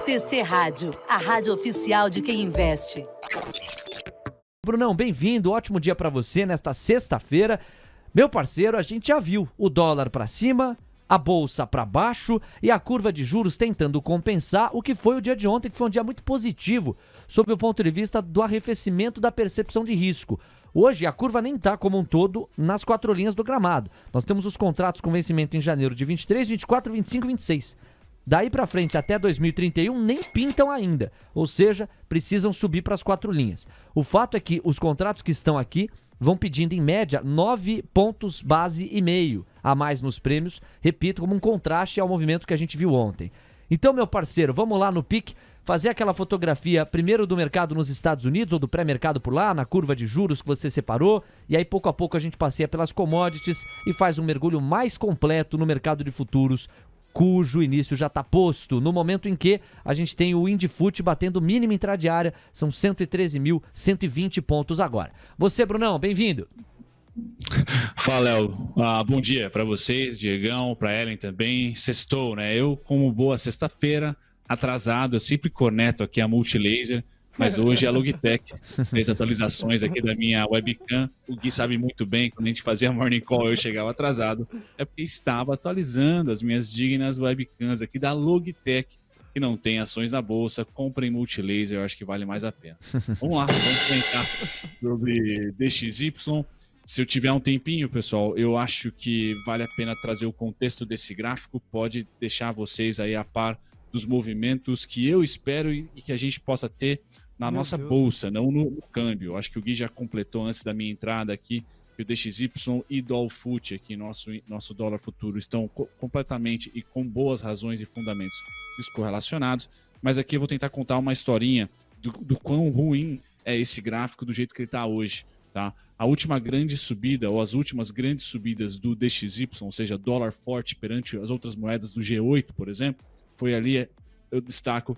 TC Rádio, a rádio oficial de quem investe. Brunão, bem-vindo, ótimo dia para você nesta sexta-feira. Meu parceiro, a gente já viu o dólar para cima, a bolsa para baixo e a curva de juros tentando compensar o que foi o dia de ontem, que foi um dia muito positivo, sob o ponto de vista do arrefecimento da percepção de risco. Hoje, a curva nem está como um todo nas 4 linhas do gramado. Nós temos os contratos com vencimento em janeiro de 23, 24, 25 e 26. Daí para frente, até 2031, nem pintam ainda. Ou seja, precisam subir para as 4 linhas. O fato é que os contratos que estão aqui vão pedindo, em média, 9 pontos base e meio a mais nos prêmios. Repito, como um contraste ao movimento que a gente viu ontem. Então, meu parceiro, vamos lá no PIC fazer aquela fotografia primeiro do mercado nos Estados Unidos ou do pré-mercado por lá, na curva de juros que você separou, e aí pouco a pouco a gente passeia pelas commodities e faz um mergulho mais completo no mercado de futuros, cujo início já está posto, no momento em que a gente tem o Indifut batendo mínima intradiária, são 113.120 pontos agora. Você, Brunão, bem-vindo. Fala, Léo. Bom dia para vocês, Diegão, para Ellen também. Sextou, né? Eu, como boa sexta-feira, atrasado, eu sempre corneto aqui a Multilaser, mas hoje a Logitech fez atualizações aqui da minha webcam. O Gui sabe muito bem, quando a gente fazia morning call eu chegava atrasado, é porque estava atualizando as minhas dignas webcams aqui da Logitech, que não tem ações na bolsa. Comprem Multilaser, eu acho que vale mais a pena. Vamos lá, vamos comentar sobre DXY. Se eu tiver um tempinho, pessoal, eu acho que vale a pena trazer o contexto desse gráfico, pode deixar vocês aí a par dos movimentos que eu espero e que a gente possa ter na nossa bolsa, não no câmbio. Acho que o Gui já completou antes da minha entrada aqui, que o DXY e Dolfut aqui, nosso dólar futuro, estão completamente e com boas razões e fundamentos descorrelacionados, mas aqui eu vou tentar contar uma historinha do quão ruim é esse gráfico do jeito que ele está hoje. Tá? A última grande subida, ou as últimas grandes subidas do DXY, ou seja, dólar forte perante as outras moedas do G8, por exemplo, foi ali, eu destaco,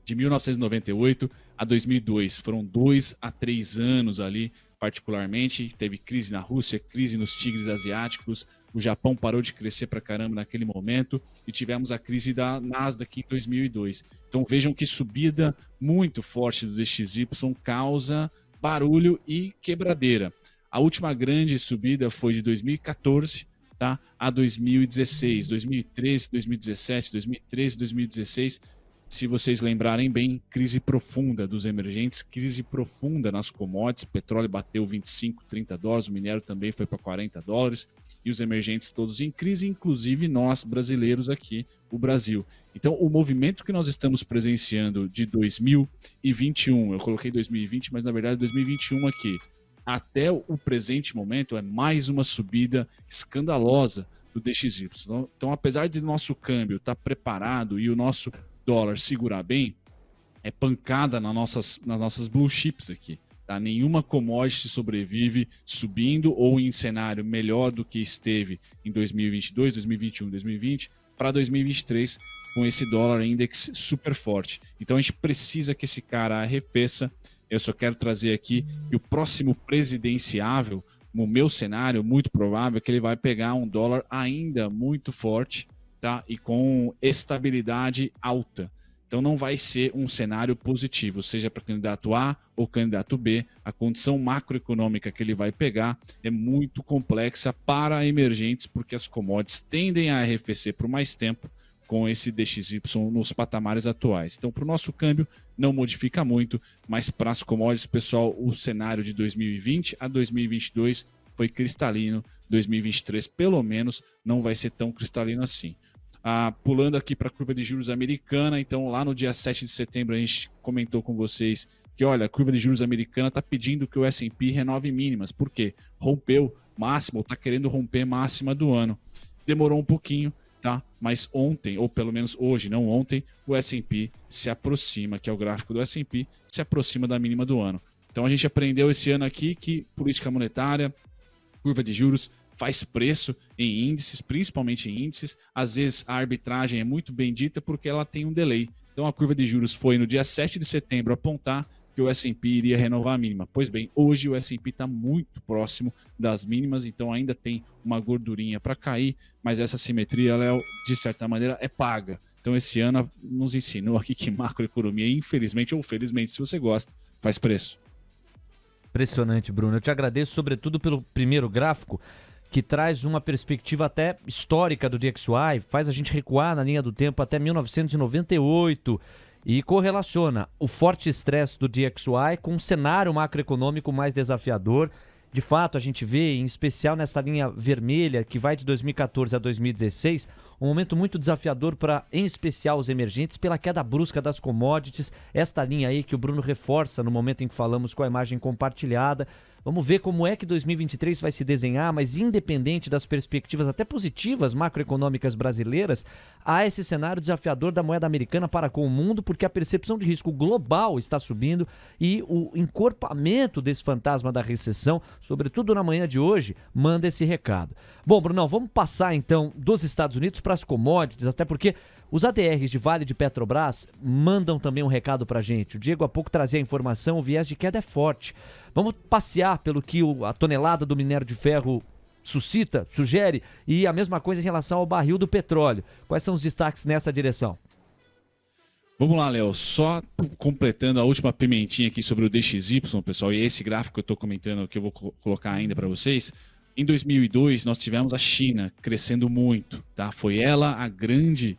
de 1998 a 2002. Foram 2 a 3 anos ali, particularmente. Teve crise na Rússia, crise nos tigres asiáticos, o Japão parou de crescer pra caramba naquele momento e tivemos a crise da Nasdaq em 2002. Então vejam que subida muito forte do DXY causa barulho e quebradeira. A última grande subida foi de 2014, tá, a 2016, 2013, 2017, 2013, 2016. Se vocês lembrarem bem, crise profunda dos emergentes, crise profunda nas commodities. Petróleo bateu 25, 30 dólares, o minério também foi para 40 dólares. E os emergentes todos em crise, inclusive nós brasileiros aqui, o Brasil. Então, o movimento que nós estamos presenciando de 2021, eu coloquei 2020, mas na verdade 2021 aqui, até o presente momento, é mais uma subida escandalosa do DXY. Então, apesar de nosso câmbio estar preparado e o nosso dólar segurar bem, é pancada nas nossas blue chips aqui. Tá? Nenhuma commodity sobrevive subindo ou em cenário melhor do que esteve em 2022, 2021, 2020 para 2023 com esse dólar index super forte. Então a gente precisa que esse cara arrefeça. Eu só quero trazer aqui que o próximo presidenciável, no meu cenário, muito provável que ele vai pegar um dólar ainda muito forte, tá? E com estabilidade alta. Então não vai ser um cenário positivo, seja para candidato A ou candidato B. A condição macroeconômica que ele vai pegar é muito complexa para emergentes, porque as commodities tendem a arrefecer por mais tempo com esse DXY nos patamares atuais. Então, para o nosso câmbio, não modifica muito, mas para as commodities, pessoal, o cenário de 2020 a 2022 foi cristalino. 2023, pelo menos, não vai ser tão cristalino assim. Pulando aqui para a curva de juros americana, então lá no dia 7 de setembro a gente comentou com vocês que, olha, a curva de juros americana está pedindo que o S&P renove mínimas. Por quê? Rompeu máxima, ou está querendo romper máxima do ano. Demorou um pouquinho, tá? Mas ontem, ou pelo menos hoje, não ontem, o S&P se aproxima, que é o gráfico do S&P, se aproxima da mínima do ano. Então a gente aprendeu esse ano aqui que política monetária, curva de juros, faz preço em índices, principalmente em índices. Às vezes a arbitragem é muito bem dita porque ela tem um delay. Então a curva de juros foi no dia 7 de setembro apontar que o S&P iria renovar a mínima. Pois bem, hoje o S&P está muito próximo das mínimas, então ainda tem uma gordurinha para cair, mas essa simetria, Léo, de certa maneira, é paga. Então esse ano nos ensinou aqui que macroeconomia, infelizmente ou felizmente, se você gosta, faz preço. Impressionante, Bruno. Eu te agradeço sobretudo pelo primeiro gráfico, que traz uma perspectiva até histórica do DXY, faz a gente recuar na linha do tempo até 1998 e correlaciona o forte estresse do DXY com um cenário macroeconômico mais desafiador. De fato, a gente vê, em especial nessa linha vermelha, que vai de 2014 a 2016, um momento muito desafiador para, em especial, os emergentes, pela queda brusca das commodities. Esta linha aí que o Bruno reforça no momento em que falamos com a imagem compartilhada. Vamos ver como é que 2023 vai se desenhar, mas independente das perspectivas até positivas macroeconômicas brasileiras, há esse cenário desafiador da moeda americana para com o mundo, porque a percepção de risco global está subindo e o encorpamento desse fantasma da recessão, sobretudo na manhã de hoje, manda esse recado. Bom, Brunão, vamos passar então dos Estados Unidos para as commodities, até porque os ADRs de Vale de Petrobras mandam também um recado para a gente. O Diego há pouco trazia a informação, o viés de queda é forte. Vamos passear pelo que a tonelada do minério de ferro suscita, sugere, e a mesma coisa em relação ao barril do petróleo. Quais são os destaques nessa direção? Vamos lá, Léo, só completando a última pimentinha aqui sobre o DXY, pessoal, e esse gráfico que eu estou comentando, que eu vou colocar ainda para vocês. Em 2002, nós tivemos a China crescendo muito, tá? Foi ela a grande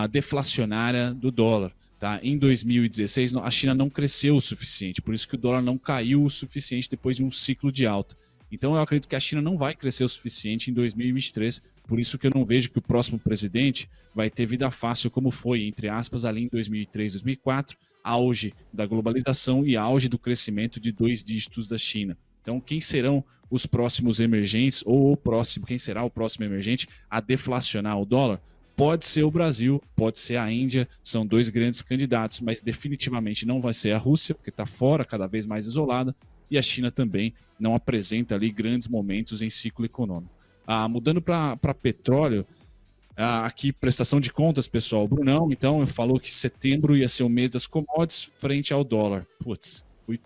deflacionária do dólar. Tá? Em 2016, a China não cresceu o suficiente, por isso que o dólar não caiu o suficiente depois de um ciclo de alta. Então eu acredito que a China não vai crescer o suficiente em 2023, por isso que eu não vejo que o próximo presidente vai ter vida fácil como foi, entre aspas, ali em 2003, 2004, auge da globalização e auge do crescimento de 2 dígitos da China. Então quem serão os próximos emergentes, ou o próximo, quem será o próximo emergente a deflacionar o dólar? Pode ser o Brasil, pode ser a Índia, são 2 grandes candidatos, mas definitivamente não vai ser a Rússia, porque está fora, cada vez mais isolada, e a China também não apresenta ali grandes momentos em ciclo econômico. Mudando para petróleo, aqui prestação de contas, pessoal. O Brunão, então, falou que setembro ia ser o mês das commodities frente ao dólar. Putz,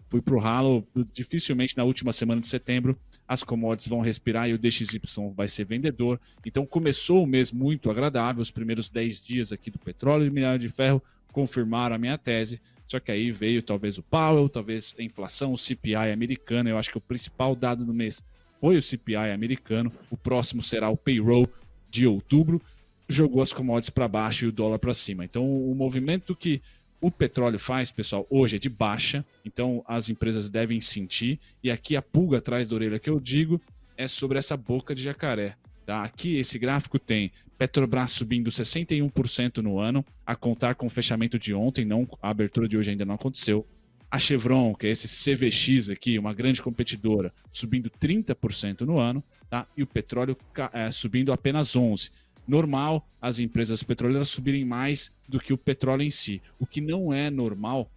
fui para o ralo, dificilmente na última semana de setembro as commodities vão respirar e o DXY vai ser vendedor. Então começou o mês muito agradável, os primeiros 10 dias aqui do petróleo e minério de ferro confirmaram a minha tese, só que aí veio talvez o Powell, talvez a inflação, o CPI americano. Eu acho que o principal dado do mês foi o CPI americano, o próximo será o payroll de outubro, jogou as commodities para baixo e o dólar para cima. Então o movimento que o petróleo faz, pessoal, hoje é de baixa, então as empresas devem sentir. E aqui a pulga atrás da orelha que eu digo é sobre essa boca de jacaré. Tá? Aqui esse gráfico tem Petrobras subindo 61% no ano, a contar com o fechamento de ontem, não, a abertura de hoje ainda não aconteceu. A Chevron, que é esse CVX aqui, uma grande competidora, subindo 30% no ano, tá? E o petróleo subindo apenas 11%. Normal as empresas petroleiras subirem mais do que o petróleo em si. O que não é normal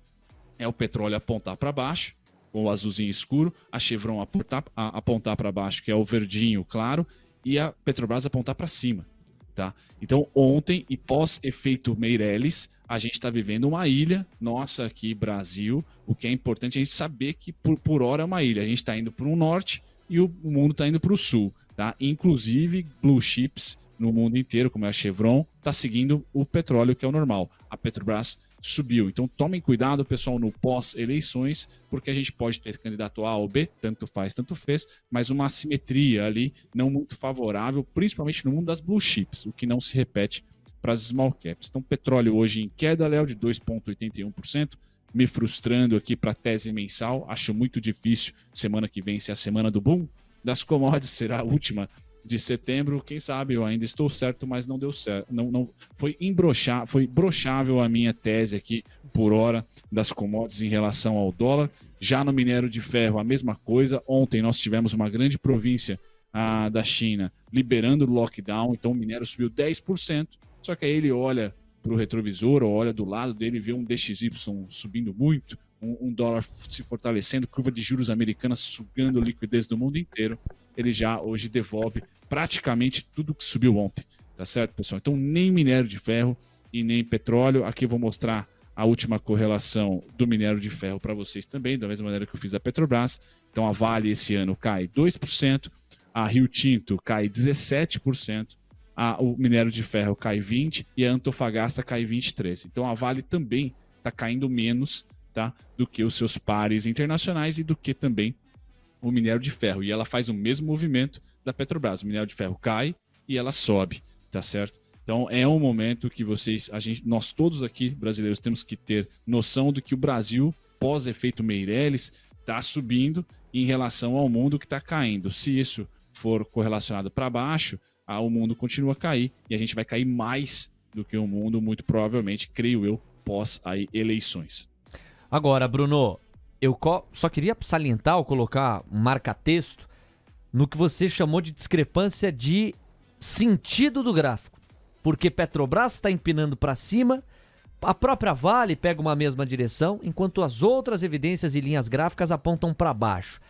é o petróleo apontar para baixo, com o azulzinho escuro, a Chevron apontar para baixo, que é o verdinho claro, e a Petrobras apontar para cima. Tá? Então ontem, e pós-efeito Meirelles, a gente está vivendo uma ilha, nossa aqui Brasil, o que é importante a gente saber que por hora é uma ilha. A gente está indo para o norte e o mundo está indo para o sul. Tá? Inclusive blue chips no mundo inteiro, como é a Chevron, está seguindo o petróleo, que é o normal. A Petrobras subiu. Então tomem cuidado, pessoal, no pós-eleições, porque a gente pode ter candidato A ou B, tanto faz, tanto fez, mas uma assimetria ali não muito favorável, principalmente no mundo das blue chips, o que não se repete para as small caps. Então petróleo hoje em queda, Léo, de 2,81%, me frustrando aqui para a tese mensal, acho muito difícil semana que vem ser a semana do boom das commodities, será a última de setembro, quem sabe eu ainda estou certo, mas não deu certo. Não foi brochável a minha tese aqui por hora das commodities em relação ao dólar. Já no minério de ferro, a mesma coisa. Ontem nós tivemos uma grande província da China liberando o lockdown, então o minério subiu 10%. Só que aí ele olha para o retrovisor, ou olha do lado dele e vê um DXY subindo muito, um dólar se fortalecendo, curva de juros americana sugando liquidez do mundo inteiro. Ele já hoje devolve praticamente tudo que subiu ontem, tá certo, pessoal? Então nem minério de ferro e nem petróleo. Aqui eu vou mostrar a última correlação do minério de ferro para vocês também, da mesma maneira que eu fiz a Petrobras. Então a Vale esse ano cai 2%, a Rio Tinto cai 17%, o minério de ferro cai 20% e a Antofagasta cai 23%. Então a Vale também está caindo menos, tá, do que os seus pares internacionais e do que também o minério de ferro. E ela faz o mesmo movimento da Petrobras. O minério de ferro cai e ela sobe, tá certo? Então é um momento que nós todos aqui brasileiros temos que ter noção de que o Brasil, pós-efeito Meirelles, está subindo em relação ao mundo que está caindo. Se isso for correlacionado para baixo, o mundo continua a cair e a gente vai cair mais do que o mundo, muito provavelmente, creio eu, pós-eleições. Agora, Bruno, eu só queria salientar ou colocar um marca-texto no que você chamou de discrepância de sentido do gráfico. Porque Petrobras está empinando para cima, a própria Vale pega uma mesma direção, enquanto as outras evidências e linhas gráficas apontam para baixo.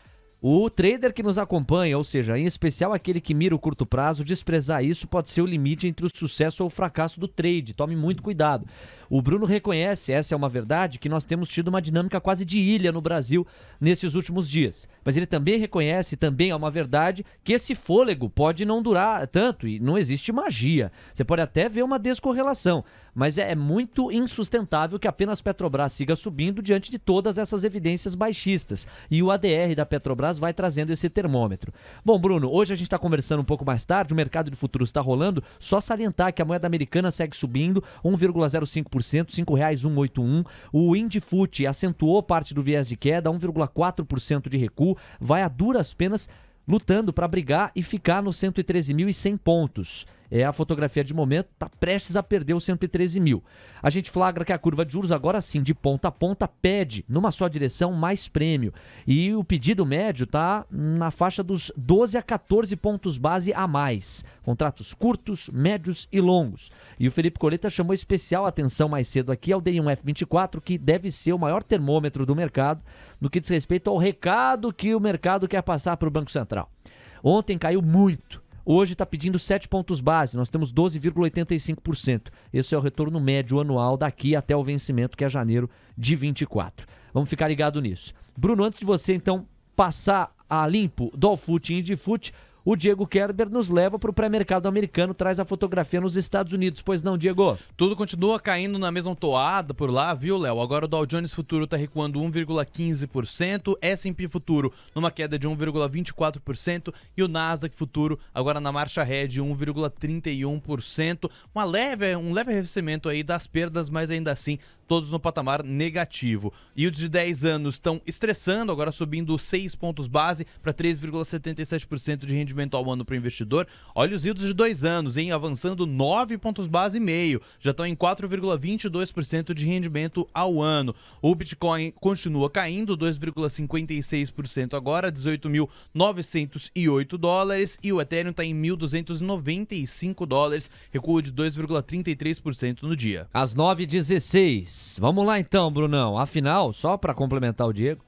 O trader que nos acompanha, ou seja, em especial aquele que mira o curto prazo, desprezar isso pode ser o limite entre o sucesso ou o fracasso do trade. Tome muito cuidado. O Bruno reconhece, essa é uma verdade, que nós temos tido uma dinâmica quase de ilha no Brasil nesses últimos dias. Mas ele também reconhece, também é uma verdade, que esse fôlego pode não durar tanto e não existe magia. Você pode até ver uma descorrelação, mas é muito insustentável que apenas Petrobras siga subindo diante de todas essas evidências baixistas. E o ADR da Petrobras vai trazendo esse termômetro. Bom, Bruno, hoje a gente está conversando um pouco mais tarde, o mercado de futuros está rolando, só salientar que a moeda americana segue subindo 1,05%, R$ 5,181. O Indifut acentuou parte do viés de queda, 1,4% de recuo, vai a duras penas lutando para brigar e ficar nos 113.100 pontos. A fotografia de momento está prestes a perder os 113 mil. A gente flagra que a curva de juros agora sim, de ponta a ponta, pede numa só direção mais prêmio. E o pedido médio está na faixa dos 12 a 14 pontos base a mais. Contratos curtos, médios e longos. E o Felipe Coleta chamou especial atenção mais cedo aqui ao D1F24, que deve ser o maior termômetro do mercado no que diz respeito ao recado que o mercado quer passar para o Banco Central. Ontem caiu muito. Hoje está pedindo 7 pontos base, nós temos 12,85%. Esse é o retorno médio anual daqui até o vencimento, que é janeiro de 24. Vamos ficar ligado nisso. Bruno, antes de você então passar a limpo Dolfut e Indifut, o Diego Kerber nos leva para o pré-mercado americano, traz a fotografia nos Estados Unidos. Pois não, Diego? Tudo continua caindo na mesma toada por lá, viu, Léo? Agora o Dow Jones Futuro está recuando 1,15%, S&P Futuro numa queda de 1,24% e o Nasdaq Futuro agora na marcha ré de 1,31%. Um leve arrefecimento aí das perdas, mas ainda assim todos no patamar negativo. E os de 10 anos estão estressando, agora subindo 6 pontos base para 3,77% de rendimento ao ano para o investidor. Olha os yields de 2 anos, hein? Avançando 9 pontos base e meio. Já estão em 4,22% de rendimento ao ano. O Bitcoin continua caindo, 2,56% agora, $18.908. E o Ethereum está em $1.295, recuo de 2,33% no dia. Às 9h16. Vamos lá então, Brunão. Afinal, só para complementar o Diego,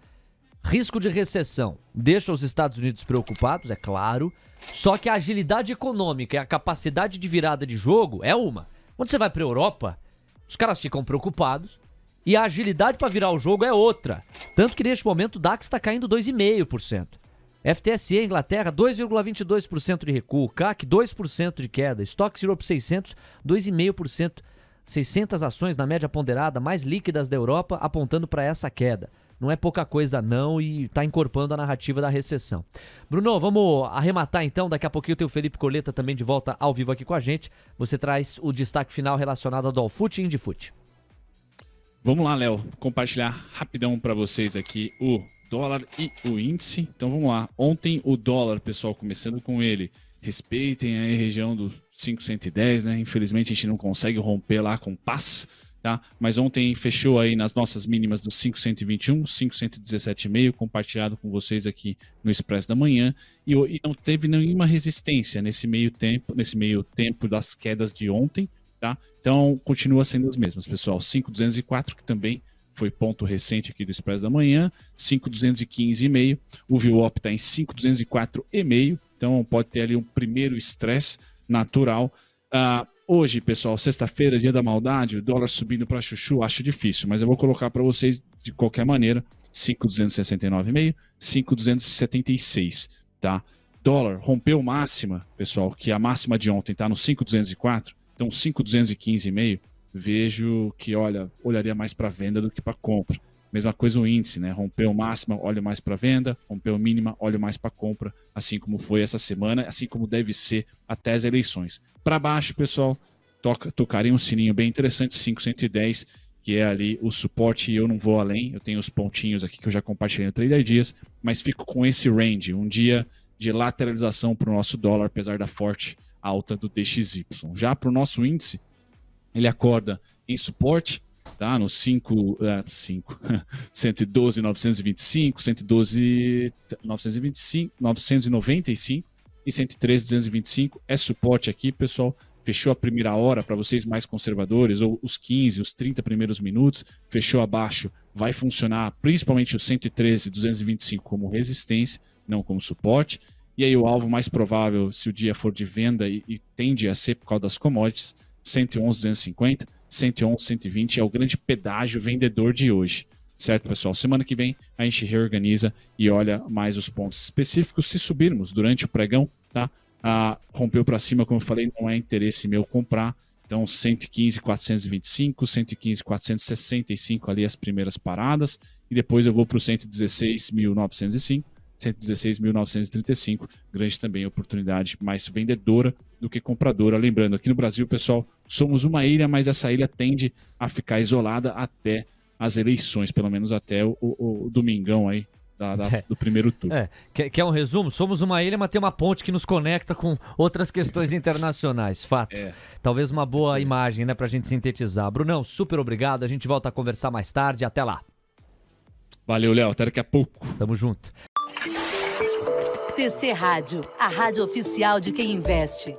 risco de recessão deixa os Estados Unidos preocupados, é claro, só que a agilidade econômica e a capacidade de virada de jogo é uma. Quando você vai para a Europa, os caras ficam preocupados e a agilidade para virar o jogo é outra. Tanto que neste momento o DAX está caindo 2,5%. FTSE Inglaterra, 2,22% de recuo, CAC 2% de queda, Stoxx Europe 600, 2,5%. 600 ações na média ponderada mais líquidas da Europa apontando para essa queda. Não é pouca coisa não e está incorporando a narrativa da recessão. Bruno, vamos arrematar então. Daqui a pouquinho tem o Felipe Coleta também de volta ao vivo aqui com a gente. Você traz o destaque final relacionado ao Dolfut e Indifut. Vamos lá, Léo. Compartilhar rapidão para vocês aqui o dólar e o índice. Então vamos lá. Ontem o dólar, pessoal, começando com ele. Respeitem a região dos 510, né? Infelizmente a gente não consegue romper lá com paz, tá? Mas ontem fechou aí nas nossas mínimas dos 521, 517,5, compartilhado com vocês aqui no Expresso da Manhã, e não teve nenhuma resistência nesse meio tempo das quedas de ontem, tá? Então continua sendo as mesmas, pessoal. 5,204, que também foi ponto recente aqui do Expresso da Manhã, 5,215,5, o VWAP está em 5,204,5, então pode ter ali um primeiro estresse natural. Hoje, pessoal, sexta-feira, dia da maldade, o dólar subindo para chuchu, acho difícil, mas eu vou colocar para vocês de qualquer maneira, 5.269,5, 5.276, tá? Dólar rompeu máxima, pessoal, que a máxima de ontem tá no 5.204, então 5.215,5, vejo que, olharia mais para venda do que para compra. Mesma coisa o índice, né? Rompeu máxima, olho mais para venda, rompeu mínima, olho mais para compra, assim como foi essa semana, assim como deve ser até as eleições. Para baixo, pessoal, tocarei um sininho bem interessante, 510, que é ali o suporte, e eu não vou além, eu tenho os pontinhos aqui que eu já compartilhei no Trader Dias, mas fico com esse range, um dia de lateralização para o nosso dólar, apesar da forte alta do DXY. Já para o nosso índice, ele acorda em suporte, tá? No 112.925, 112.995 e 113.225 é suporte aqui, pessoal. Fechou a primeira hora para vocês mais conservadores, ou os 15, os 30 primeiros minutos, fechou abaixo, vai funcionar principalmente o 113.225 como resistência, não como suporte. E aí o alvo mais provável, se o dia for de venda e tende a ser por causa das commodities, 111.250, 111.120 é o grande pedágio vendedor de hoje. Certo, pessoal? Semana que vem a gente reorganiza e olha mais os pontos específicos. Se subirmos durante o pregão, tá? Rompeu para cima, como eu falei, não é interesse meu comprar. Então, 115.425, 115.465 ali as primeiras paradas. E depois eu vou para o 116.905, 116.935. Grande também oportunidade mais vendedora do que compradora. Lembrando, aqui no Brasil, pessoal, somos uma ilha, mas essa ilha tende a ficar isolada até as eleições, pelo menos até o domingão aí do primeiro turno. Quer um resumo? Somos uma ilha, mas tem uma ponte que nos conecta com outras questões internacionais, fato. Talvez uma boa imagem, né, pra gente sintetizar. Brunão, super obrigado, a gente volta a conversar mais tarde, até lá. Valeu, Léo, até daqui a pouco. Tamo junto. TC Rádio, a rádio oficial de quem investe.